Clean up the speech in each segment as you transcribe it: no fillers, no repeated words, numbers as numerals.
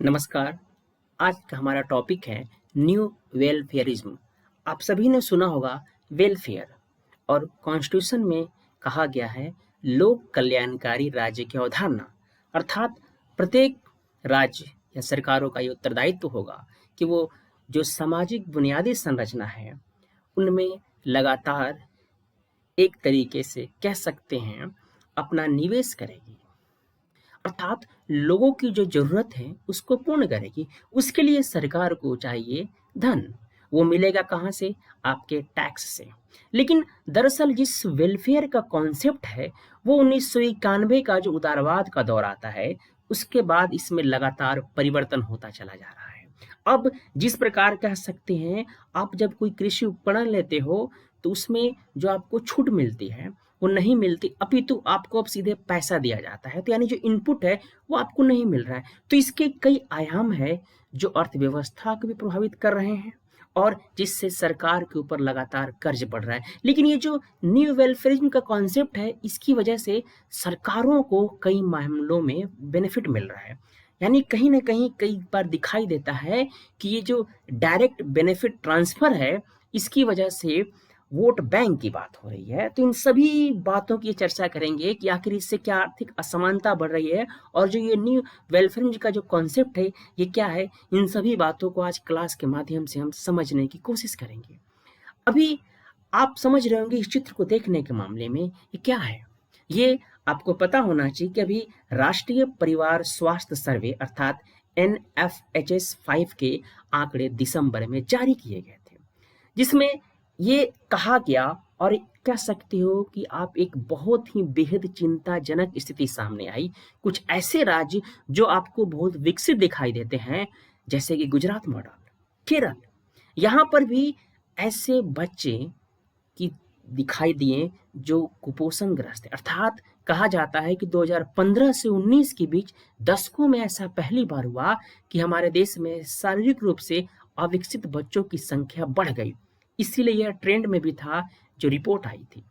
नमस्कार। आज का हमारा टॉपिक है न्यू वेलफेयरिज्म। आप सभी ने सुना होगा वेलफेयर और कॉन्स्टिट्यूशन में कहा गया है लोक कल्याणकारी राज्य की अवधारणा। अर्थात प्रत्येक राज्य या सरकारों का ये उत्तरदायित्व होगा कि वो जो सामाजिक बुनियादी संरचना है उनमें लगातार एक तरीके से कह सकते हैं अपना निवेश करेगी। अर्थात लोगों की जो ज़रूरत है उसको पूर्ण करेगी। उसके लिए सरकार को चाहिए धन। वो मिलेगा कहाँ से? आपके टैक्स से। लेकिन दरअसल जिस वेलफेयर का कॉन्सेप्ट है वो 1991 का जो उदारवाद का दौर आता है उसके बाद इसमें लगातार परिवर्तन होता चला जा रहा है। अब जिस प्रकार कह सकते हैं आप जब कोई कृषि उपकरण लेते हो तो उसमें जो आपको छूट मिलती है वो नहीं मिलती, अपितु आपको अब सीधे पैसा दिया जाता है। तो यानी जो इनपुट है वो आपको नहीं मिल रहा है। तो इसके कई आयाम है जो अर्थव्यवस्था को भी प्रभावित कर रहे हैं और जिससे सरकार के ऊपर लगातार कर्ज बढ़ रहा है। लेकिन ये जो न्यू वेलफेयरिज्म का कॉन्सेप्ट है इसकी वजह से सरकारों को कई मामलों में बेनिफिट मिल रहा है। यानी कहीं न कहीं कई बार दिखाई देता है कि ये जो डायरेक्ट बेनिफिट ट्रांसफर है इसकी वजह से वोट बैंक की बात हो रही है। तो इन सभी बातों की चर्चा करेंगे कि आखिर इससे क्या आर्थिक असमानता बढ़ रही है और जो ये न्यू वेलफेयर का जो कॉन्सेप्ट है ये क्या है। इन सभी बातों को आज क्लास के माध्यम से हम समझने की कोशिश करेंगे। अभी आप समझ रहे होंगे इस चित्र को देखने के मामले में ये क्या है। ये आपको पता होना चाहिए कि अभी राष्ट्रीय परिवार स्वास्थ्य सर्वे अर्थात NFHS 5 के आंकड़े दिसंबर में जारी किए गए थे, जिसमें ये कहा गया और कह सकते हो कि आप एक बहुत ही बेहद चिंताजनक स्थिति सामने आई। कुछ ऐसे राज्य जो आपको बहुत विकसित दिखाई देते हैं जैसे कि गुजरात मॉडल, केरल, यहाँ पर भी ऐसे बच्चे की दिखाई दिए जो कुपोषणग्रस्त है। अर्थात कहा जाता है कि 2015 से 19 के बीच दशकों में ऐसा पहली बार हुआ कि हमारे देश में शारीरिक रूप से अविकसित बच्चों की संख्या बढ़ गई। इसीलिए यह ट्रेंड में भी था जो रिपोर्ट आई थी।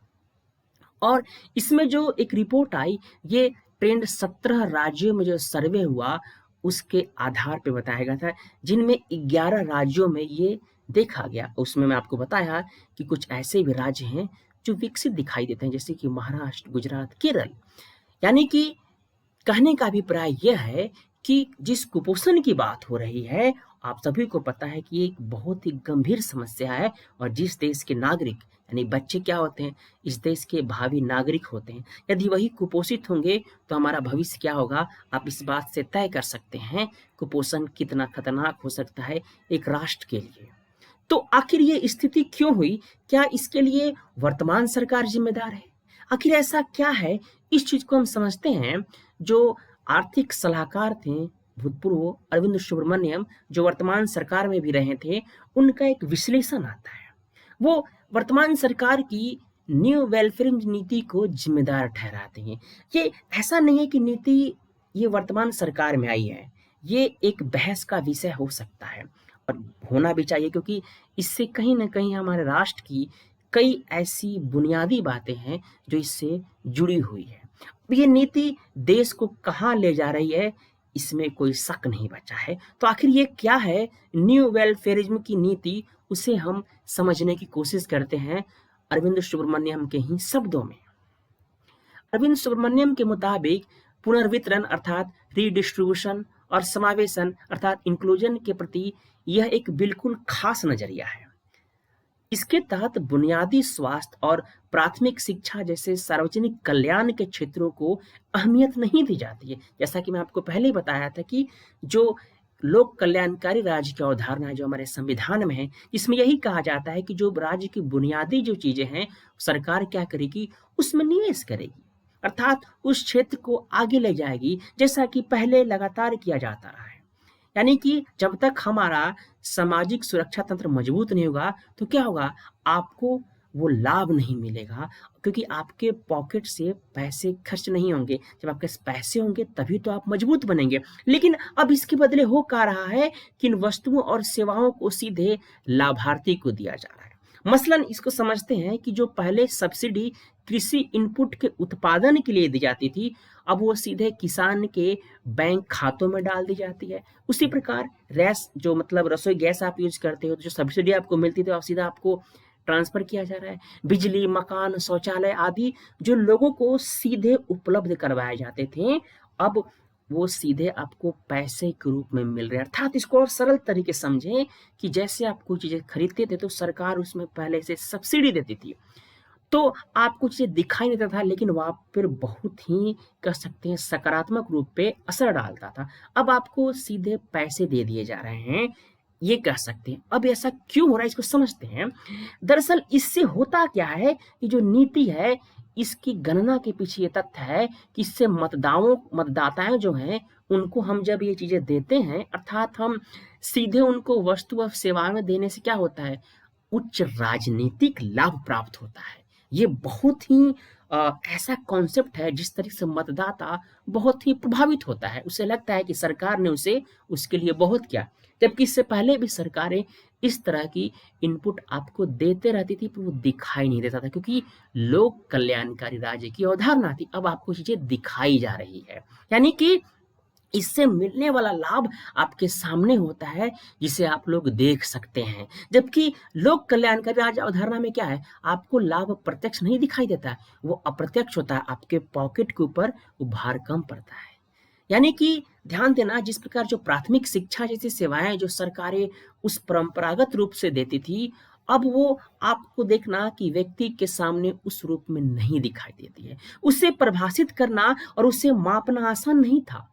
और इसमें जो एक रिपोर्ट आई ये ट्रेंड 17 राज्यों में जो सर्वे हुआ उसके आधार पे बताया गया था, जिनमें 11 राज्यों में ये देखा गया। उसमें मैं आपको बताया कि कुछ ऐसे भी राज्य हैं जो विकसित दिखाई देते हैं जैसे कि महाराष्ट्र, गुजरात, केरल। यानी कि कहने का अभिप्राय यह है कि जिस कुपोषण की बात हो रही है आप सभी को पता है कि ये एक बहुत ही गंभीर समस्या है और जिस देश के नागरिक यानी बच्चे क्या होते हैं, इस देश के भावी नागरिक होते हैं। यदि वही कुपोषित होंगे तो हमारा भविष्य क्या होगा आप इस बात से तय कर सकते हैं कुपोषण कितना खतरनाक हो सकता है एक राष्ट्र के लिए। तो आखिर ये स्थिति क्यों हुई? क्या इसके लिए वर्तमान सरकार जिम्मेदार है? आखिर ऐसा क्या है? इस चीज को हम समझते हैं। जो आर्थिक सलाहकार थे भूतपूर्व अरविंद सुब्रमण्यम जो वर्तमान सरकार में भी रहे थे, उनका एक विश्लेषण आता है। वो वर्तमान सरकार की न्यू वेलफेयर नीति को जिम्मेदार ठहराते हैं। ये ऐसा नहीं है कि नीति ये वर्तमान सरकार में आई है, ये एक बहस का विषय हो सकता है और होना भी चाहिए क्योंकि इससे कहीं ना कहीं हमारे राष्ट्र की कई ऐसी बुनियादी बातें हैं जो इससे जुड़ी हुई है। अब ये नीति देश को कहाँ ले जा रही है इसमें कोई शक नहीं बचा है। तो आखिर ये क्या है न्यू वेलफेयरिज्म की नीति, उसे हम समझने की कोशिश करते हैं अरविंद सुब्रमण्यम के ही शब्दों में। अरविंद सुब्रमण्यम के मुताबिक पुनर्वितरण अर्थात रीडिस्ट्रीब्यूशन और समावेशन अर्थात इंक्लूजन के प्रति यह एक बिल्कुल खास नजरिया है। इसके तहत बुनियादी स्वास्थ्य और प्राथमिक शिक्षा जैसे सार्वजनिक कल्याण के क्षेत्रों को अहमियत नहीं दी जाती है। जैसा कि मैं आपको पहले ही बताया था कि जो लोक कल्याणकारी राज्य की अवधारणा है जो हमारे संविधान में है, इसमें यही कहा जाता है कि जो राज्य की बुनियादी जो चीजें हैं सरकार क्या करेगी उसमें निवेश करेगी, अर्थात उस क्षेत्र को आगे ले जाएगी जैसा कि पहले लगातार किया जाता रहा है। यानी कि जब तक हमारा सामाजिक सुरक्षा तंत्र मजबूत नहीं होगा तो क्या होगा आपको वो लाभ नहीं मिलेगा क्योंकि आपके पॉकेट से पैसे खर्च नहीं होंगे। जब आपके पास पैसे होंगे तभी तो आप मजबूत बनेंगे। लेकिन अब इसके बदले हो क्या रहा है कि इन वस्तुओं और सेवाओं को सीधे लाभार्थी को दिया जा रहा है। मसलन इसको समझते हैं कि जो पहले सब्सिडी कृषि इनपुट के उत्पादन के लिए दी जाती थी, अब वो सीधे किसान के बैंक खातों में डाल दी जाती है। उसी प्रकार रैस जो मतलब रसोई गैस आप यूज़ करते हो, तो जो सब्सिडी आपको मिलती थी, अब सीधा आपको ट्रांसफ़र किया जा रहा है। बिजली, मकान, शौचालय आदि जो लोगों को सीधे उपलब्ध करवाए जाते थे, अब वो सीधे आपको पैसे के रूप में मिल रहे हैं। अर्थात इसको और सरल तरीके से समझें कि जैसे आप कोई चीज़ें खरीदते थे, तो सरकार उसमें पहले से सब्सिडी देती थी। तो आपको चीज़ें दिखाई नहीं देता था, लेकिन वहाँ पर बहुत ही कह सकते हैं सकारात्मक रूप पे असर डालता था। अब आपको सीधे पैसे दे दिए जा रहे हैं, ये कह सकते हैं। अब ऐसा क्यों हो रहा है, इसको समझते हैं। दरअसल इससे होता क्या है कि जो नीति है, इसकी गणना के पीछे ये तथ्य है कि इससे मतदाताएँ जो हैं, उनको हम जब ये चीज़ें देते हैं, अर्थात हम सीधे उनको वस्तु और सेवाएँ देने से क्या होता है, उच्च राजनीतिक लाभ प्राप्त होता है। ये बहुत ही ऐसा कॉन्सेप्ट है जिस तरीके से मतदाता बहुत ही प्रभावित होता है। उसे लगता है कि सरकार ने उसे उसके लिए बहुत किया। जबकि इससे पहले भी सरकारें इस तरह की इनपुट आपको देते रहती थी, पर वो दिखाई नहीं देता था, क्योंकि लोक कल्याणकारी राज्य की अवधारणा थी। अब आपको चीज़ें दिखाई जा रही है। यानी कि इससे मिलने वाला लाभ आपके सामने होता है, जिसे आप लोग देख सकते हैं। जबकि लोक कल्याणकारी राज्य अवधारणा में क्या है, आपको लाभ प्रत्यक्ष नहीं दिखाई देता, वो अप्रत्यक्ष होता है, आपके पॉकेट के ऊपर वो भार कम पड़ता है। यानी कि ध्यान देना, जिस प्रकार जो प्राथमिक शिक्षा जैसी सेवाएं जो सरकारें उस परंपरागत रूप से देती थी, अब वो आपको देखना कि व्यक्ति के सामने उस रूप में नहीं दिखाई देती है। उसे परिभाषित करना और उसे मापना आसान नहीं था,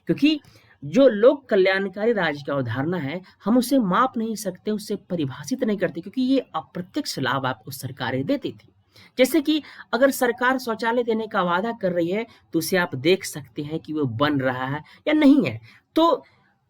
क्योंकि जो लोक कल्याणकारी राज्य की अवधारणा है, हम उसे माप नहीं सकते, उसे परिभाषित नहीं करते, क्योंकि ये अप्रत्यक्ष लाभ आपको सरकारें देती थी। जैसे कि अगर सरकार शौचालय देने का वादा कर रही है, तो उसे आप देख सकते हैं कि वो बन रहा है या नहीं है। तो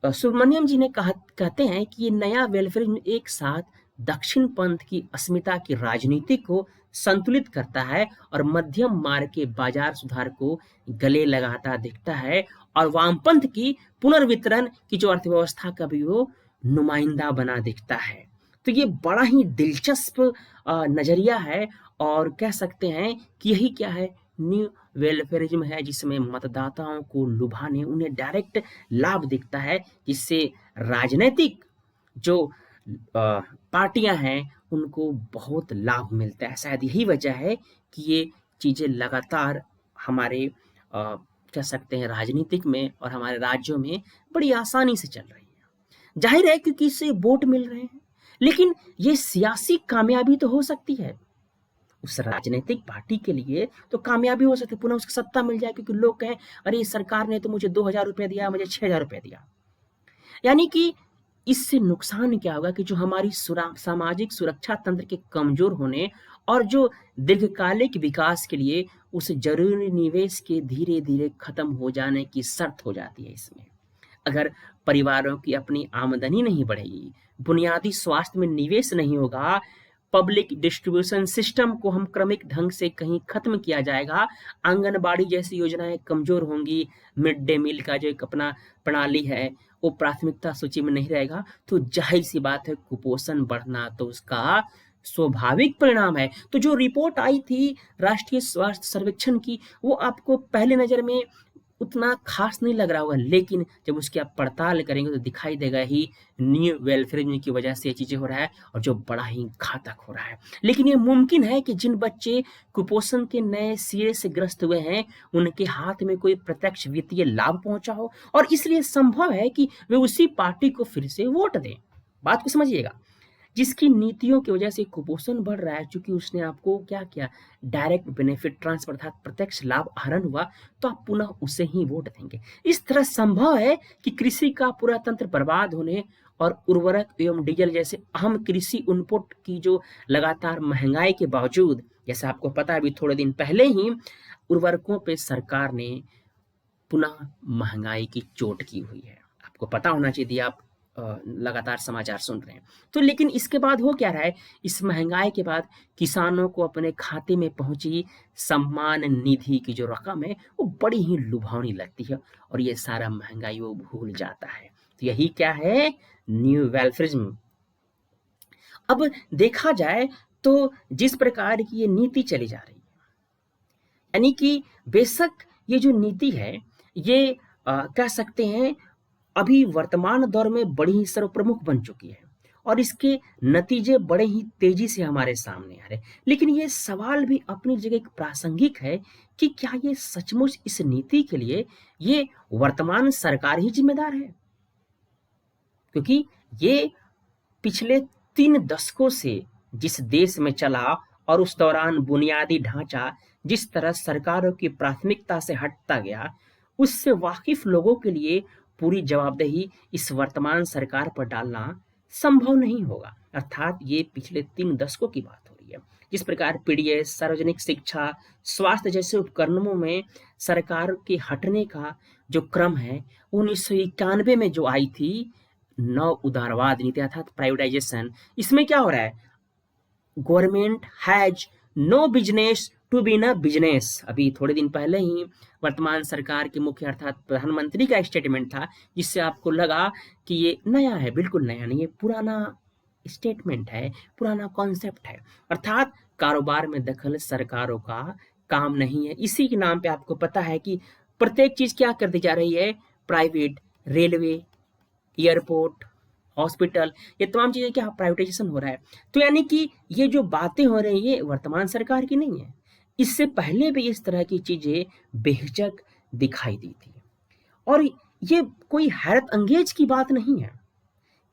सुब्रमण्यम जी ने कहते हैं कि ये नया वेलफेयरिज्म एक साथ दक्षिण पंथ की अस्मिता की राजनीति को संतुलित करता है और मध्यम मार्ग के बाजार सुधार को गले लगाता दिखता है, और वामपंथ की पुनर्वितरण की जो अर्थव्यवस्था का भी वो नुमाइंदा बना दिखता है। तो ये बड़ा ही दिलचस्प नज़रिया है, और कह सकते हैं कि यही क्या है, न्यू वेलफेयरिज्म है, जिसमें मतदाताओं को लुभाने, उन्हें डायरेक्ट लाभ दिखता है, जिससे राजनीतिक जो पार्टियां हैं, उनको बहुत लाभ मिलता है। शायद यही वजह है कि ये चीज़ें लगातार हमारे कह सकते हैं राजनीतिक में और हमारे राज्यों में बड़ी आसानी से चल रही है। जाहिर है क्योंकि इससे वोट मिल रहे हैं, लेकिन ये सियासी कामयाबी तो हो सकती है, उस राजनीतिक पार्टी के लिए तो कामयाबी हो सकती है, पुनः उसकी सत्ता मिल जाए, क्योंकि लोग कहें अरे सरकार ने तो मुझे 2,000 रुपये दिया, मुझे 6,000 रुपये दिया। यानी कि इससे नुकसान क्या होगा कि जो हमारी सामाजिक सुरक्षा तंत्र के कमजोर होने और जो दीर्घकालिक विकास के लिए उस जरूरी निवेश के धीरे धीरे खत्म हो जाने की शर्त हो जाती है। इसमें अगर परिवारों की अपनी आमदनी नहीं बढ़ेगी, बुनियादी स्वास्थ्य में निवेश नहीं होगा, पब्लिक डिस्ट्रीब्यूशन सिस्टम को हम क्रमिक ढंग से कहीं खत्म किया जाएगा, आंगनबाड़ी जैसी योजनाएं कमजोर होंगी, मिड डे मील का जो एक अपना प्रणाली है वो प्राथमिकता सूची में नहीं रहेगा, तो जाहिर सी बात है कुपोषण बढ़ना तो उसका स्वाभाविक परिणाम है। तो जो रिपोर्ट आई थी राष्ट्रीय स्वास्थ्य सर्वेक्षण की, वो आपको पहले नजर में उतना खास नहीं लग रहा होगा, लेकिन जब उसकी आप पड़ताल करेंगे तो दिखाई देगा ही न्यू वेलफेयरिज्म की वजह से ये चीजें हो रहा है, और जो बड़ा ही घातक हो रहा है। लेकिन ये मुमकिन है कि जिन बच्चे कुपोषण के नए सिरे से ग्रस्त हुए हैं, उनके हाथ में कोई प्रत्यक्ष वित्तीय लाभ पहुंचा हो, और इसलिए संभव है कि वे उसी पार्टी को फिर से वोट दें। बात को समझिएगा, जिसकी नीतियों की वजह से कुपोषण बढ़ रहा है, चूंकि उसने आपको क्या किया, डायरेक्ट बेनिफिट ट्रांसफर अर्थात प्रत्यक्ष लाभ आहरण हुआ, तो आप पुनः उसे ही वोट देंगे। इस तरह संभव है कि कृषि का पूरा तंत्र बर्बाद होने और उर्वरक एवं डीजल जैसे अहम कृषि इनपुट की जो लगातार महंगाई के बावजूद, जैसे आपको पता है अभी थोड़े दिन पहले ही उर्वरकों पे सरकार ने पुनः महंगाई की चोट की हुई है। आपको पता होना चाहिए, यदि आप लगातार समाचार सुन रहे हैं तो। लेकिन इसके बाद हो क्या रहा है, इस महंगाई के बाद किसानों को अपने खाते में पहुंची सम्मान निधि की जो रकम है वो बड़ी ही लुभावनी लगती है, और ये सारा महंगाई वो भूल जाता है। तो यही क्या है, न्यू वेलफेयरिज्म। अब देखा जाए तो जिस प्रकार की ये नीति चली जा रही है, यानी कि बेशक ये जो नीति है, ये कह सकते हैं अभी वर्तमान दौर में बड़ी ही सर्वप्रमुख बन चुकी है और इसके नतीजे बड़े ही तेजी से हमारे सामने आ रहे हैं। लेकिन ये सवाल भी अपनी जगह एक प्रासंगिक है कि क्या ये सचमुच इस नीति के लिए ये वर्तमान सरकार ही जिम्मेदार है? क्योंकि ये पिछले 3 दशकों से जिस देश में चला और उस दौरान बुनियादी ढांचा जिस तरह सरकारों की प्राथमिकता से हटता गया, उससे वाकिफ लोगों के लिए पूरी जवाबदेही इस वर्तमान सरकार पर डालना संभव नहीं होगा। अर्थात ये पिछले 3 दशकों की बात हो रही है। जिस प्रकार पीडीएस, सार्वजनिक शिक्षा, स्वास्थ्य जैसे उपकरणों में सरकार के हटने का जो क्रम है, 1991 में जो आई थी नव उदारवाद नीति अर्थात प्राइवेटाइजेशन, इसमें क्या हो रहा है? Government has no business to be in business. अभी थोड़े दिन पहले ही वर्तमान सरकार के मुख्य अर्थात प्रधानमंत्री का स्टेटमेंट था, जिससे आपको लगा कि ये नया है। बिल्कुल नया नहीं, ये पुराना स्टेटमेंट है, पुराना कॉन्सेप्ट है। अर्थात कारोबार में दखल सरकारों का काम नहीं है। इसी के नाम पे आपको पता है कि प्रत्येक चीज क्या कर दी जा रही है? प्राइवेट, रेलवे, एयरपोर्ट, हॉस्पिटल, ये तमाम चीजें क्या प्राइवेटाइजेशन हो रहा है। तो यानी कि ये जो बातें हो रही है, ये वर्तमान सरकार की नहीं है। इससे पहले भी इस तरह की चीजें बेहिचक दिखाई दी थी और ये कोई हैरत अंगेज की बात नहीं है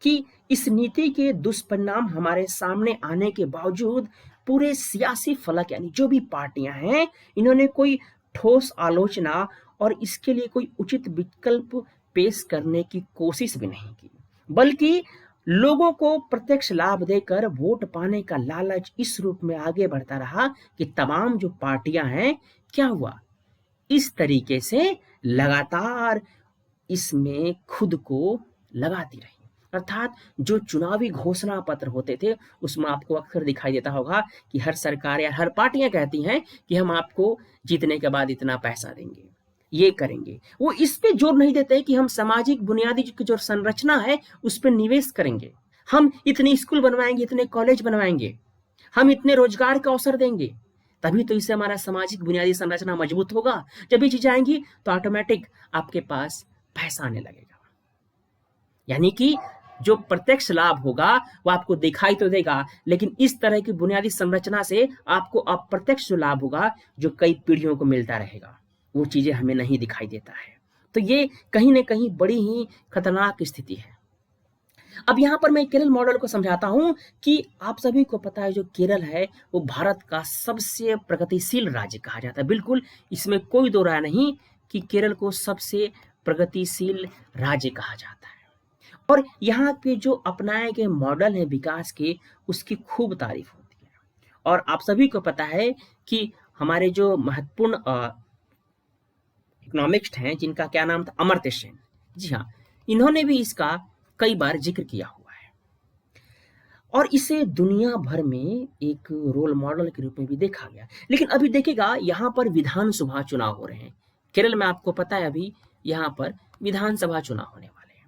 कि इस नीति के दुष्परिणाम हमारे सामने आने के बावजूद पूरे सियासी फलक यानी जो भी पार्टियां हैं, इन्होंने कोई ठोस आलोचना और इसके लिए कोई उचित विकल्प पेश करने की कोशिश भी नहीं की, बल्कि लोगों को प्रत्यक्ष लाभ देकर वोट पाने का लालच इस रूप में आगे बढ़ता रहा कि तमाम जो पार्टियां हैं, क्या हुआ? इस तरीके से लगातार इसमें खुद को लगाती रही। अर्थात जो चुनावी घोषणा पत्र होते थे, उसमें आपको अक्सर दिखाई देता होगा कि हर सरकार या हर पार्टियां कहती हैं कि हम आपको जीतने के बाद इतना पैसा देंगे, ये करेंगे। वो इस पे जोर नहीं देते कि हम सामाजिक बुनियादी जो संरचना है उस पर निवेश करेंगे, हम इतने स्कूल बनवाएंगे, इतने कॉलेज बनवाएंगे, हम इतने रोजगार का अवसर देंगे। तभी तो इससे हमारा सामाजिक बुनियादी संरचना मजबूत होगा। जब ये चीजें आएंगी तो ऑटोमेटिक आपके पास पैसा आने लगेगा। यानी कि जो प्रत्यक्ष लाभ होगा वो आपको दिखाई तो देगा, लेकिन इस तरह की बुनियादी संरचना से आपको अप्रत्यक्ष जो लाभ होगा, जो कई पीढ़ियों को मिलता रहेगा, वो चीजें हमें नहीं दिखाई देता है। तो ये कहीं ना कहीं बड़ी ही खतरनाक स्थिति है। अब यहाँ पर मैं केरल मॉडल को समझाता हूं कि आप सभी को पता है जो केरल है वो भारत का सबसे प्रगतिशील राज्य कहा जाता है। बिल्कुल, इसमें कोई दो राय नहीं कि केरल को सबसे प्रगतिशील राज्य कहा जाता है और यहाँ के जो अपनाए गए मॉडल है विकास के, उसकी खूब तारीफ होती है। और आप सभी को पता है कि हमारे जो महत्वपूर्ण इकोनॉमिक्स हैं, जिनका क्या नाम था, अमर्त्य सेन, जी हाँ, इन्होंने भी इसका कई बार जिक्र किया हुआ है और इसे दुनिया भर में एक रोल मॉडल के रूप में भी देखा गया। लेकिन अभी देखिएगा, यहाँ पर विधानसभा चुनाव हो रहे हैं केरल में। आपको पता है अभी यहाँ पर विधानसभा चुनाव होने वाले हैं।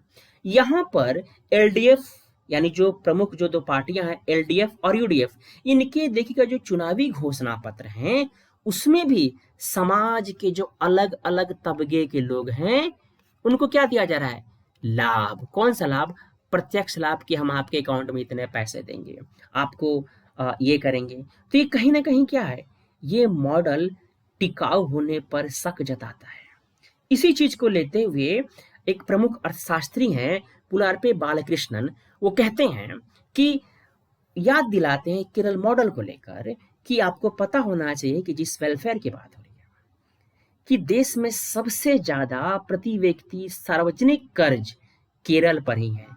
यहाँ पर एलडीएफ यानी जो प्रमुख जो दो पार्टियां हैं, एलडीएफ और यूडीएफ, इनके देखिएगा जो चुनावी घोषणा पत्र हैं, उसमें भी समाज के जो अलग अलग तबके के लोग हैं, उनको क्या दिया जा रहा है? लाभ। कौन सा लाभ? प्रत्यक्ष लाभ कि हम आपके अकाउंट में इतने पैसे देंगे, आपको ये करेंगे। तो ये कहीं ना कहीं क्या है? ये मॉडल टिकाऊ होने पर शक जताता है। इसी चीज को लेते हुए एक प्रमुख अर्थशास्त्री हैं पुलारपे बालकृष्णन, वो कहते हैं कि याद दिलाते हैं केरल मॉडल को लेकर कि आपको पता होना चाहिए कि जिस वेलफेयर की बात हो रही है कि देश में सबसे ज्यादा प्रति व्यक्ति सार्वजनिक कर्ज केरल पर ही है।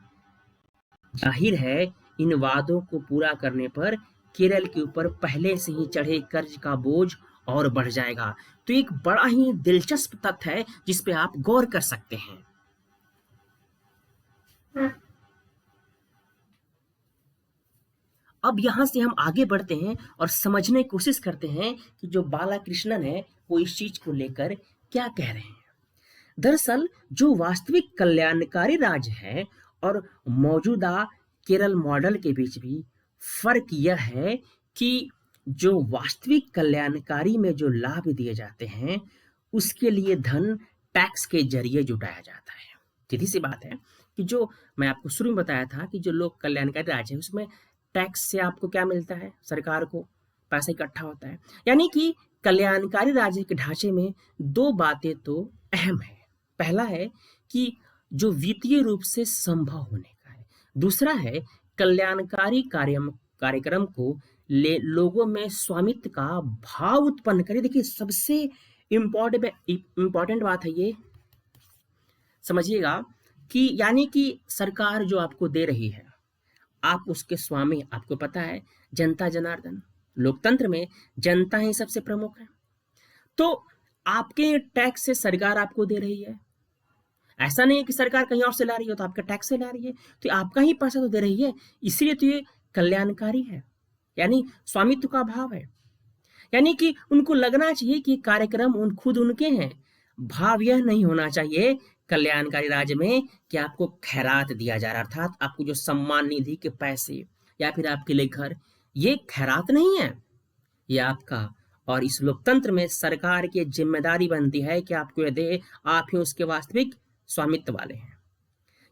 जाहिर है इन वादों को पूरा करने पर केरल के ऊपर पहले से ही चढ़े कर्ज का बोझ और बढ़ जाएगा। तो एक बड़ा ही दिलचस्प तथ्य है जिस पे आप गौर कर सकते हैं। अब यहां से हम आगे बढ़ते हैं और समझने की कोशिश करते हैं कि जो बालाकृष्णन है वो इस चीज को लेकर क्या कह रहे हैं। दरअसल जो वास्तविक कल्याणकारी राज्य है और मौजूदा केरल मॉडल के बीच भी फर्क यह है कि जो वास्तविक कल्याणकारी में जो लाभ दिए जाते हैं, उसके लिए धन टैक्स के जरिए जुटाया जाता है। सीधी सी बात है कि जो मैं आपको शुरू में बताया था कि जो लोक कल्याणकारी राज्य है, उसमें टैक्स से आपको क्या मिलता है? सरकार को पैसा इकट्ठा होता है। यानी कि कल्याणकारी राज्य के ढांचे में दो बातें तो अहम है। पहला है कि जो वित्तीय रूप से संभव होने का है। दूसरा है कल्याणकारी कार्यक्रम को लोगों में स्वामित्व का भाव उत्पन्न करे। देखिए, सबसे इम्पोर्टेंट बात है ये, समझिएगा कि यानी कि सरकार जो आपको दे रही है, आप उसके स्वामी। आपको पता है, जनता जनार्दन, लोकतंत्र में जनता ही सबसे प्रमुख है। तो आपके टैक्स से सरकार आपको दे रही है। ऐसा नहीं है कि सरकार कहीं और से ला रही हो, तो आपका टैक्स से ला रही है, तो आपका ही पैसा तो दे रही है। इसीलिए तो ये कल्याणकारी है, यानी स्वामित्व का भाव है। यानी कि उनको लगना चाहिए कि कार्यक्रम खुद उनके हैं। भाव यह नहीं होना चाहिए कल्याणकारी राज्य में कि आपको खैरात दिया जा रहा, अर्थात आपको जो सम्मान निधि के पैसे या फिर आपके लिए घर, ये खैरात नहीं है, ये आपका। और इस लोकतंत्र में सरकार की जिम्मेदारी बनती है कि आपको यह दे, आप ही उसके वास्तविक स्वामित्व वाले हैं।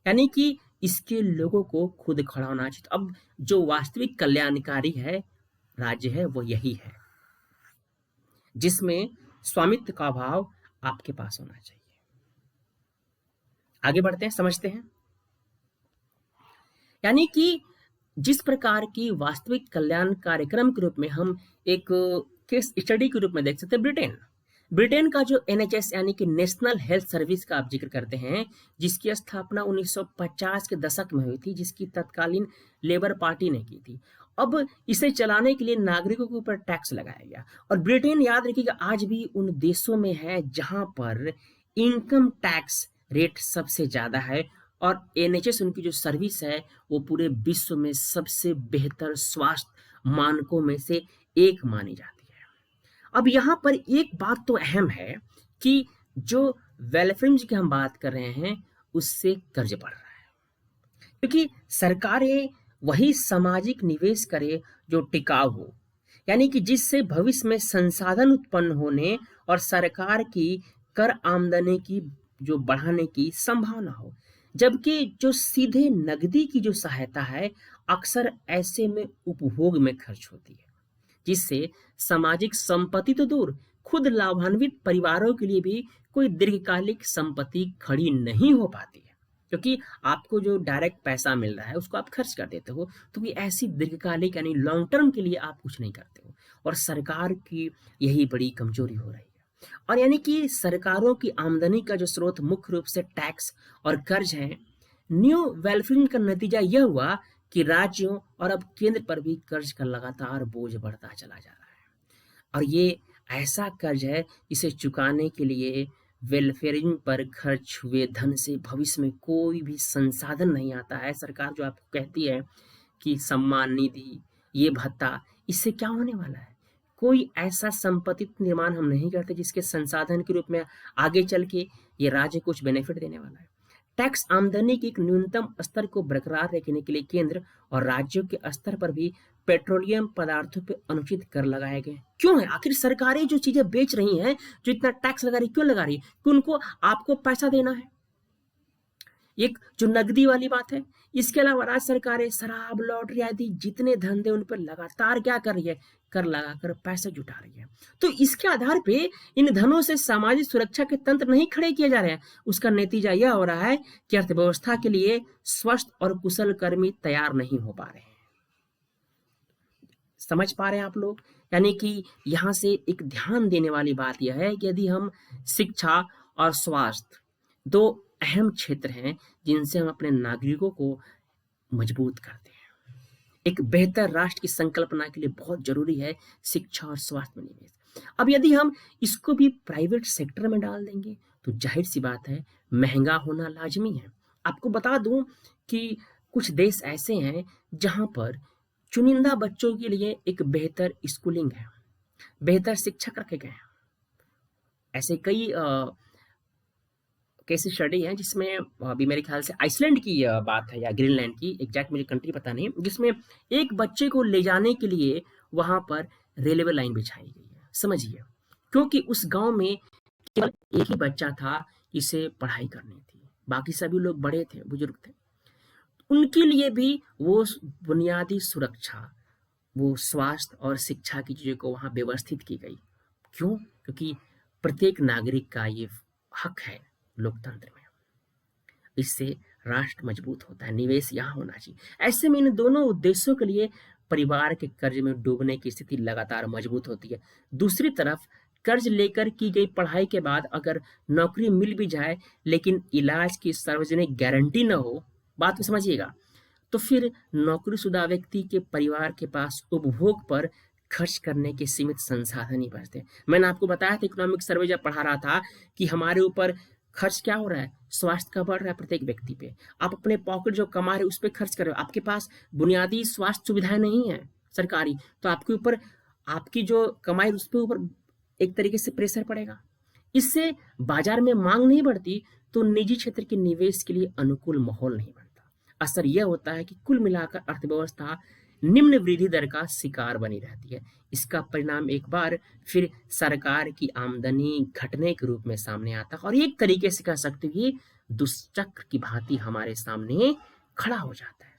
यानी कि इसके लोगों को खुद खड़ा होना चाहिए। तो अब जो वास्तविक कल्याणकारी है राज्य है, वो यही है जिसमें स्वामित्व का भाव आपके पास होना चाहिए। आगे बढ़ते हैं, समझते हैं। यानी कि जिस प्रकार की वास्तविक कल्याण कार्यक्रम के रूप में हम एक केस स्टडी के रूप में देख सकते हैं, ब्रिटेन का जो एनएचएस यानी कि नेशनल हेल्थ सर्विस का आप जिक्र करते हैं, जिसकी स्थापना 1950 के दशक में हुई थी, जिसकी तत्कालीन लेबर पार्टी ने की थी। अब इसे चलाने के लिए नागरिकों के ऊपर टैक्स लगाया गया। और ब्रिटेन, याद रखिएगा, आज भी उन देशों में है जहां पर इनकम टैक्स रेट सबसे ज्यादा है। और एनएचएस, उनकी जो सर्विस है, वो पूरे विश्व में सबसे बेहतर स्वास्थ्य मानकों में से एक मानी जाती है। अब यहाँ पर एक बात तो अहम है कि जो वेलफेयर की हम बात कर रहे हैं, उससे कर्ज बढ़ रहा है, क्योंकि सरकारें वही सामाजिक निवेश करे जो टिकाऊ हो, यानी कि जिससे भविष्य में संसाधन उत्पन्न होने और सरकार की कर आमदनी की जो बढ़ाने की संभावना हो। जबकि जो सीधे नकदी की जो सहायता है, अक्सर ऐसे में उपभोग में खर्च होती है, जिससे सामाजिक संपत्ति तो दूर, खुद लाभान्वित परिवारों के लिए भी कोई दीर्घकालिक संपत्ति खड़ी नहीं हो पाती है। क्योंकि आपको जो डायरेक्ट पैसा मिल रहा है उसको आप खर्च कर देते हो, तो कोई ऐसी दीर्घकालिक यानी लॉन्ग टर्म के लिए आप कुछ नहीं करते हो। और सरकार की यही बड़ी कमजोरी हो रही है। और यानी कि सरकारों की आमदनी का जो स्रोत मुख्य रूप से टैक्स और कर्ज है। न्यू वेलफेयर का नतीजा यह हुआ कि राज्यों और अब केंद्र पर भी कर्ज का लगातार बोझ बढ़ता चला जा रहा है। और ये ऐसा कर्ज है जिसे चुकाने के लिए वेलफेयरिंग पर खर्च हुए धन से भविष्य में कोई भी संसाधन नहीं आता है। सरकार जो आपको कहती है कि सम्मान निधि, ये भत्ता, इससे क्या होने वाला है? कोई ऐसा संपत्ति निर्माण हम नहीं करते जिसके संसाधन के रूप में आगे चल के ये राज्य कुछ बेनिफिट देने वाला है। टैक्स आमदनी के एक न्यूनतम स्तर को बरकरार रखने के लिए केंद्र और राज्यों के स्तर पर भी पेट्रोलियम पदार्थों पर अनुचित कर लगाए गए। क्यों है? आखिर सरकारें जो चीजें बेच रही हैं, जो इतना टैक्स लगा रही, क्यों लगा रही है? कि उनको आपको पैसा देना है, एक जो नकदी वाली बात है। इसके अलावा राज्य सरकारें शराब, लॉटरी आदि जितने धंधे उन पर लगातार क्या कर रही है? कर लगाकर पैसा जुटा रही है। तो इसके आधार पे इन धनों से सामाजिक सुरक्षा के तंत्र नहीं खड़े किए जा रहे हैं। उसका नतीजा यह हो रहा है कि अर्थव्यवस्था के लिए स्वस्थ और कुशल कर्मी तैयार नहीं हो पा रहे हैं। समझ पा रहे हैं आप लोग? यानी कि यहाँ से एक ध्यान देने वाली बात यह है कि यदि हम शिक्षा और स्वास्थ्य, दो अहम क्षेत्र हैं जिनसे हम अपने नागरिकों को मजबूत करते हैं। एक बेहतर राष्ट्र की संकल्पना के लिए बहुत जरूरी है शिक्षा और स्वास्थ्य में निवेश। अब यदि हम इसको भी प्राइवेट सेक्टर में डाल देंगे तो जाहिर सी बात है, महंगा होना लाजमी है। आपको बता दूं कि कुछ देश ऐसे हैं जहां पर चुनिंदा बच्चों के लिए एक बेहतर स्कूलिंग है, बेहतर शिक्षक रखे गए हैं। ऐसे कई केस स्टडी है जिसमें अभी मेरे ख्याल से आइसलैंड की बात है या ग्रीनलैंड की, एग्जैक्ट मुझे कंट्री पता नहीं, जिसमें एक बच्चे को ले जाने के लिए वहां पर रेलवे लाइन बिछाई गई है, समझिए। क्योंकि उस गांव में केवल एक ही बच्चा था जिसे पढ़ाई करनी थी, बाकी सभी लोग बड़े थे, बुजुर्ग थे। उनके लिए भी वो बुनियादी सुरक्षा, वो स्वास्थ्य और शिक्षा की चीज़ों को वहाँ व्यवस्थित की गई। क्यों? क्योंकि प्रत्येक नागरिक का ये हक है लोकतंत्र में। इससे राष्ट्र मजबूत होता है, निवेश यहाँ होना चाहिए। ऐसे में इन दोनों उद्देश्यों के लिए परिवार के कर्ज में डूबने की स्थिति लगातार मजबूत होती है। दूसरी तरफ कर्ज लेकर की गई पढ़ाई के बाद अगर नौकरी मिल भी जाए लेकिन इलाज की सार्वजनिक गारंटी न हो, बात को समझिएगा, तो फिर नौकरीशुदा व्यक्ति के परिवार के पास उपभोग पर खर्च करने के सीमित संसाधन ही बचते हैं। मैंने आपको बताया था इकोनॉमिक सर्वे जब पढ़ा रहा था कि हमारे ऊपर खर्च क्या हो रहा है, स्वास्थ्य का बढ़ रहा है प्रत्येक व्यक्ति पे। आप अपने पॉकेट जो कमा रहे हो उस पर खर्च कर रहे हो, आपके पास बुनियादी स्वास्थ्य सुविधाएं नहीं है सरकारी, तो आपके ऊपर आपकी जो कमाई उस पर ऊपर एक तरीके से प्रेशर पड़ेगा। इससे बाजार में मांग नहीं बढ़ती तो निजी क्षेत्र के निवेश के लिए अनुकूल माहौल नहीं बनता। असर यह होता है कि कुल मिलाकर अर्थव्यवस्था निम्न वृद्धि दर का शिकार बनी रहती है। इसका परिणाम एक बार फिर सरकार की आमदनी घटने के रूप में सामने आता है और एक तरीके से कह सकते हो ये दुष्चक्र की भांति हमारे सामने खड़ा हो जाता है।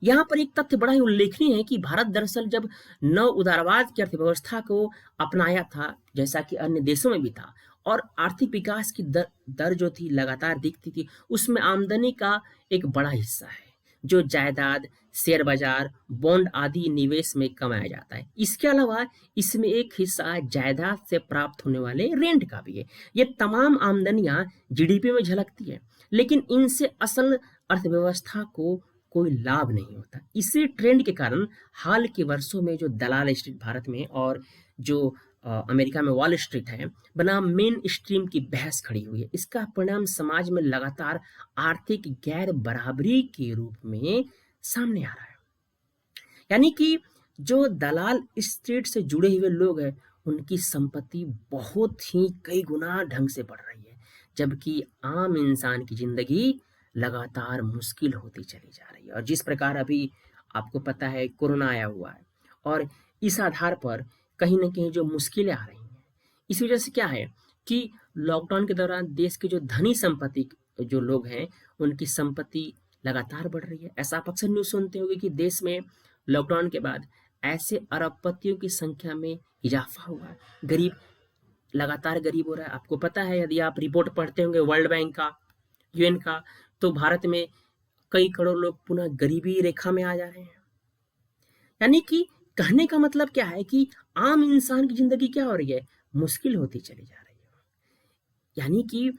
यहाँ पर एक तथ्य बड़ा ही उल्लेखनीय है कि भारत दरअसल जब नव उदारवाद की अर्थव्यवस्था को अपनाया था, जैसा कि अन्य देशों में भी था, और आर्थिक विकास की दर जो थी लगातार दिखती थी, उसमें आमदनी का एक बड़ा हिस्सा है जो जायदाद, शेयर बाजार, बॉन्ड आदि निवेश में कमाया जाता है। इसके अलावा इसमें एक हिस्सा जायदाद से प्राप्त होने वाले रेंट का भी है। ये तमाम आमदनियां जीडीपी में झलकती है, लेकिन इनसे असल अर्थव्यवस्था को कोई लाभ नहीं होता। इसी ट्रेंड के कारण हाल के वर्षों में जो दलाल स्ट्रीट भारत में और जो अमेरिका में वॉल स्ट्रीट है बनाम मेन स्ट्रीम की बहस खड़ी हुई है। इसका परिणाम समाज में लगातार आर्थिक गैर बराबरी के रूप में सामने आ रहा है। यानी कि जो दलाल स्ट्रीट से जुड़े हुए लोग हैं उनकी संपत्ति बहुत ही कई गुना ढंग से बढ़ रही है, जबकि आम इंसान की जिंदगी लगातार मुश्किल होती चली जा रही है। और जिस प्रकार अभी आपको पता है कोरोना आया हुआ है और इस आधार पर कहीं ना कहीं जो मुश्किलें आ रही हैं, इस वजह से क्या है कि लॉकडाउन के दौरान देश के जो धनी संपत्ति जो लोग हैं उनकी संपत्ति लगातार बढ़ रही है। ऐसा आप अक्सर न्यूज़ सुनते होंगे कि देश में लॉकडाउन के बाद ऐसे अरबपतियों की संख्या में इजाफा हुआ है। गरीब लगातार गरीब हो रहा है। आपको पता है यदि आप रिपोर्ट पढ़ते होंगे वर्ल्ड बैंक का, यूएन का, तो भारत में कई करोड़ लोग पुनः गरीबी रेखा में आ जा रहे हैं। यानी कि कहने का मतलब क्या है कि आम इंसान की जिंदगी क्या हो रही है, मुश्किल होती चली जा रही है। यानी कि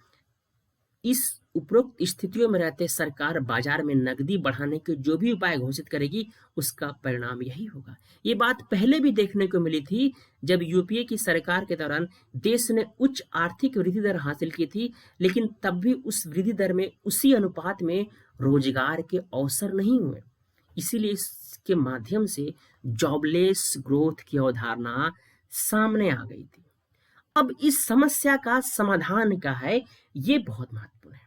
इस उपरोक्त स्थितियों में रहते सरकार बाजार में नकदी बढ़ाने के जो भी उपाय घोषित करेगी उसका परिणाम यही होगा। ये बात पहले भी देखने को मिली थी जब यूपीए की सरकार के दौरान देश ने उच्च आर्थिक वृद्धि दर हासिल की थी, लेकिन तब भी उस वृद्धि दर में उसी अनुपात में रोजगार के अवसर नहीं हुए। इसीलिए इसके माध्यम से जॉबलेस ग्रोथ की अवधारणा सामने आ गई थी। अब इस समस्या का समाधान क्या है, ये बहुत महत्वपूर्ण है।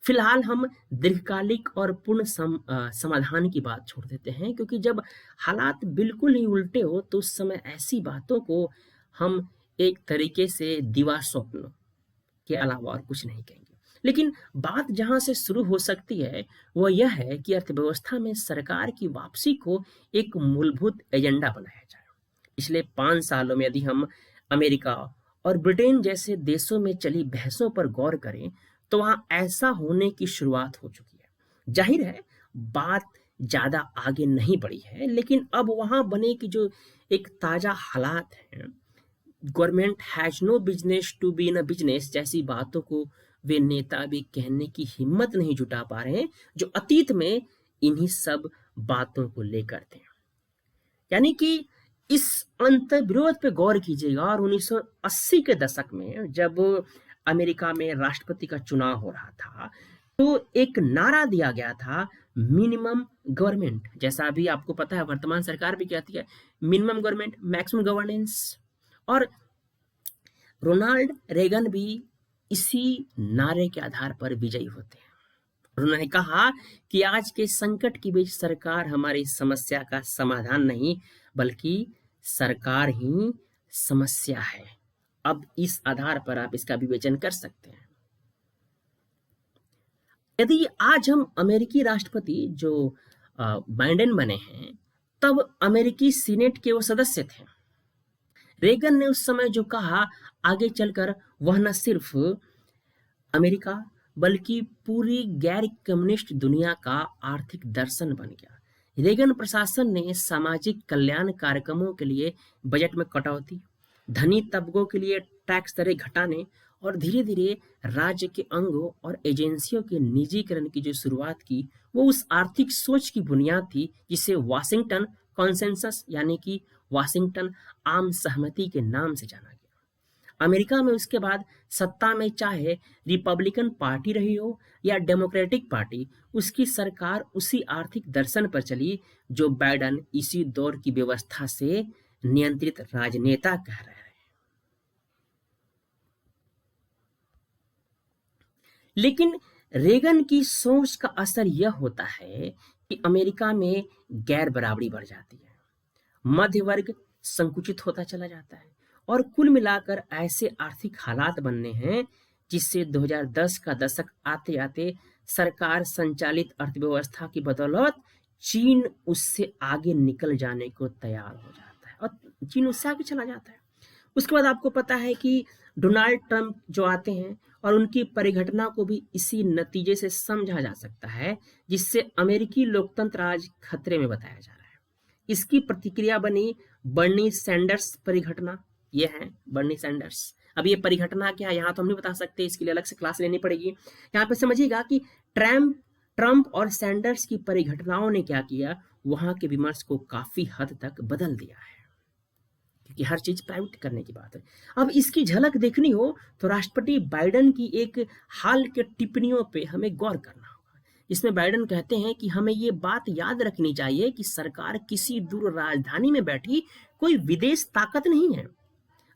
फिलहाल हम दीर्घकालिक और पूर्ण समाधान की बात छोड़ देते हैं, क्योंकि जब हालात बिल्कुल ही उल्टे हो तो उस समय ऐसी बातों को हम एक तरीके से दिवा स्वप्न के अलावा और कुछ नहीं कहेंगे। लेकिन बात जहां से शुरू हो सकती है वह यह है कि अर्थव्यवस्था में सरकार की वापसी को एक मूलभूत एजेंडा बनाया जाए। पिछले 5 सालों में यदि हम अमेरिका और ब्रिटेन जैसे देशों में चली बहसों पर गौर करें तो वहां ऐसा होने की शुरुआत हो चुकी है। जाहिर है बात ज्यादा आगे नहीं बढ़ी है, लेकिन अब वहां बने की जो एक ताजा हालात हैं, government has no business to be in a business जैसी बातों को वे नेता भी कहने की हिम्मत नहीं जुटा पा रहे हैं जो अतीत में इन्हीं सब बातों को लेकर थे। यानी कि इस अंतर्विरोध पे गौर कीजिएगा। और 1980 के दशक में जब अमेरिका में राष्ट्रपति का चुनाव हो रहा था तो एक नारा दिया गया था, मिनिमम गवर्नमेंट। जैसा अभी आपको पता है वर्तमान सरकार भी कहती है मिनिमम गवर्नमेंट मैक्सिमम गवर्नेंस। और रोनाल्ड रेगन भी इसी नारे के आधार पर विजयी होते हैं। उन्होंने कहा कि आज के संकट के बीच सरकार हमारी समस्या का समाधान नहीं बल्कि सरकार ही समस्या है। अब इस आधार पर आप इसका विवेचन कर सकते हैं। यदि आज हम अमेरिकी राष्ट्रपति जो बाइडेन बने हैं, तब अमेरिकी सीनेट के वो सदस्य थे। रेगन ने उस समय जो कहा, आगे चलकर वह न सिर्फ अमेरिका बल्कि पूरी गैर कम्युनिस्ट दुनिया का आर्थिक दर्शन बन गया। रेगन प्रशासन ने सामाजिक कल्याण कार्यक्रमों के लिए बजट में कटौती, धनी तबकों के लिए टैक्स दरें घटाने और धीरे धीरे राज्य के अंगों और एजेंसियों के निजीकरण की जो शुरुआत की, वो उस आर्थिक सोच की बुनियाद थी जिसे वाशिंगटन कॉन्सेंसस यानी कि वाशिंगटन आम सहमति के नाम से जाना गया। अमेरिका में उसके बाद सत्ता में चाहे रिपब्लिकन पार्टी रही हो या डेमोक्रेटिक पार्टी, उसकी सरकार उसी आर्थिक दर्शन पर चली जो बाइडेन इसी दौर की व्यवस्था से नियंत्रित राजनेता कह रहे हैं। लेकिन रेगन की सोच का असर यह होता है कि अमेरिका में गैर बराबरी बढ़ जाती है, मध्य वर्ग संकुचित होता चला जाता है और कुल मिलाकर ऐसे आर्थिक हालात बनने हैं जिससे 2010 का दशक आते आते सरकार संचालित अर्थव्यवस्था की बदौलत चीन उससे आगे निकल जाने को तैयार हो जाता है और चीन उससे आगे चला जाता है। उसके बाद आपको पता है कि डोनाल्ड ट्रंप जो आते हैं और उनकी परिघटना को भी इसी नतीजे से समझा जा सकता है, जिससे अमेरिकी लोकतंत्र आज खतरे में बताया जा रहा है। इसकी प्रतिक्रिया बनी बर्नी सैंडर्स परिघटना। ये है बर्नी सैंडर्स। अब ये परिघटना क्या है यहाँ तो हम नहीं बता सकते, इसके लिए अलग से क्लास लेनी पड़ेगी। यहाँ पे समझिएगा कि ट्रंप और सैंडर्स की परिघटनाओं ने क्या किया, वहां के विमर्श को काफी हद तक बदल दिया है, क्योंकि हर चीज प्राइवेट करने की बात है। अब इसकी झलक देखनी हो तो राष्ट्रपति बाइडेन की एक हाल के टिप्पणियों पे हमें गौर करना होगा। इसमें बाइडेन कहते हैं कि हमें ये बात याद रखनी चाहिए कि सरकार किसी दूर राजधानी में बैठी कोई विदेश ताकत नहीं है,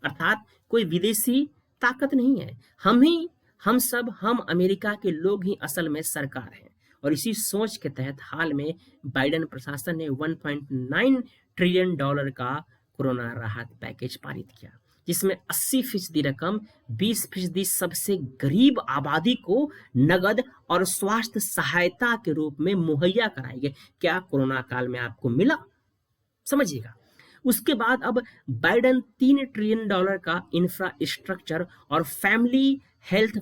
अर्थात कोई विदेशी ताकत नहीं है। हम अमेरिका के लोग ही असल में सरकार हैं। और इसी सोच के तहत हाल में बाइडेन प्रशासन ने $1.9 ट्रिलियन का कोरोना राहत पैकेज पारित किया, जिसमें 80% रकम 20% सबसे गरीब आबादी को नगद और स्वास्थ्य सहायता के रूप में मुहैया कराई गई। क्या कोरोना काल में आपको मिला? समझिएगा। उसके बाद अब बाइडेन $3 ट्रिलियन का इंफ्रास्ट्रक्चर और फैमिली हेल्थ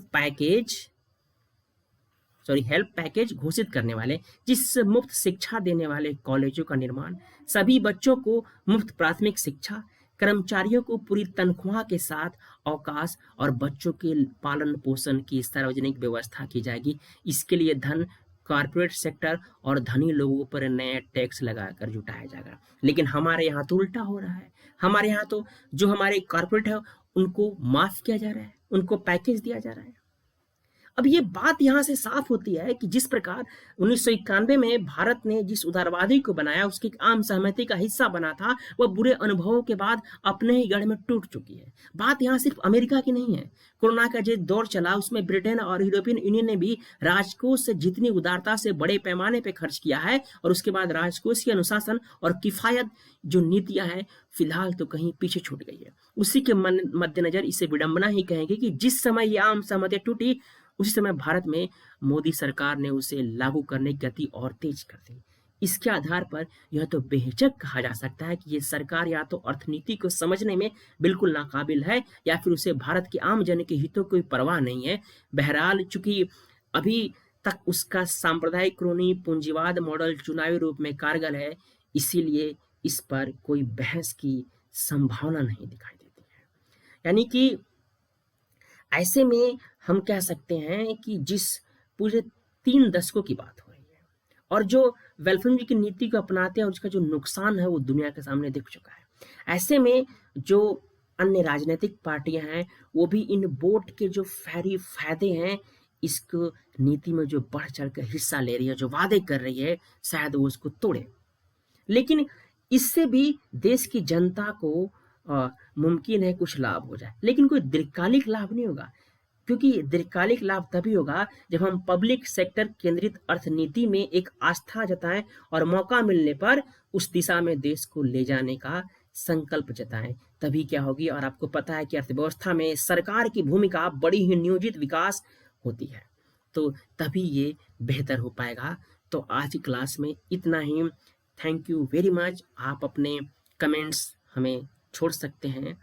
पैकेज घोषित करने वाले, जिससे मुफ्त शिक्षा देने वाले कॉलेजों का निर्माण, सभी बच्चों को मुफ्त प्राथमिक शिक्षा, कर्मचारियों को पूरी तनख्वाह के साथ अवकाश और बच्चों के पालन पोषण की सार्वजनिक व्यवस्था की जाएगी। इसके लिए धन कॉर्पोरेट सेक्टर और धनी लोगों पर नए टैक्स लगाकर जुटाया जाएगा। लेकिन हमारे यहाँ तो उल्टा हो रहा है। हमारे यहाँ तो जो हमारे कॉर्पोरेट है उनको माफ किया जा रहा है, उनको पैकेज दिया जा रहा है। अब ये बात यहाँ से साफ होती है कि जिस प्रकार 1991 में भारत ने जिस उदारवादी को बनाया, उसकी एक आम सहमति का हिस्सा बना था, वह बुरे अनुभवों के बाद अपने ही गढ़ में टूट चुकी है। बात यहाँ सिर्फ अमेरिका की नहीं है। कोरोना का जो दौर चला उसमें ब्रिटेन और यूरोपियन यूनियन ने भी राजकोष से जितनी उदारता से बड़े पैमाने पर खर्च किया है, और उसके बाद राजकोष की अनुशासन और किफायत जो नीतियां हैं फिलहाल तो कहीं पीछे छूट गई है। उसी के मद्देनजर इसे विडंबना ही कहेंगे कि जिस समय ये आम सहमति टूटी, उसी समय भारत में मोदी सरकार ने उसे लागू करने की गति और तेज कर दी। इसके आधार पर यह तो बेहिचक कहा जा सकता है कि ये सरकार या तो अर्थनीति को समझने में बिल्कुल नाकाबिल है, या फिर उसे भारत के आम जन के हितों की परवाह नहीं है। बहरहाल चूंकि अभी तक उसका सांप्रदायिक क्रोनी पूंजीवाद मॉडल चुनावी रूप में कारगर है, इसीलिए इस पर कोई बहस की संभावना नहीं दिखाई देती है। यानी कि ऐसे में हम कह सकते हैं कि जिस पूरे 3 दशकों की बात हो रही है और जो वेलफेयर की नीति को अपनाते हैं, उसका जो नुकसान है वो दुनिया के सामने दिख चुका है। ऐसे में जो अन्य राजनीतिक पार्टियां हैं वो भी इन बोट के जो फायदे हैं, इसको नीति में जो बढ़ चढ़ कर हिस्सा ले रही है, जो वादे कर रही है, शायद वो उसको तोड़े। लेकिन इससे भी देश की जनता को मुमकिन है कुछ लाभ हो जाए, लेकिन कोई दीर्घकालिक लाभ नहीं होगा। क्योंकि दीर्घकालिक लाभ तभी होगा जब हम पब्लिक सेक्टर केंद्रित अर्थनीति में एक आस्था जताएं और मौका मिलने पर उस दिशा में देश को ले जाने का संकल्प जताएं। तभी क्या होगी, और आपको पता है कि अर्थव्यवस्था में सरकार की भूमिका बड़ी ही नियोजित विकास होती है, तो तभी ये बेहतर हो पाएगा। तो आज की क्लास में इतना ही। Thank you very much. आप अपने कमेंट्स हमें छोड़ सकते हैं,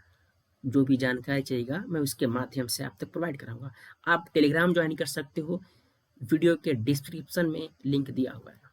जो भी जानकारी चाहिएगा मैं उसके माध्यम से आप तक प्रोवाइड कराऊंगा। आप टेलीग्राम ज्वाइन कर सकते हो, वीडियो के डिस्क्रिप्शन में लिंक दिया हुआ है।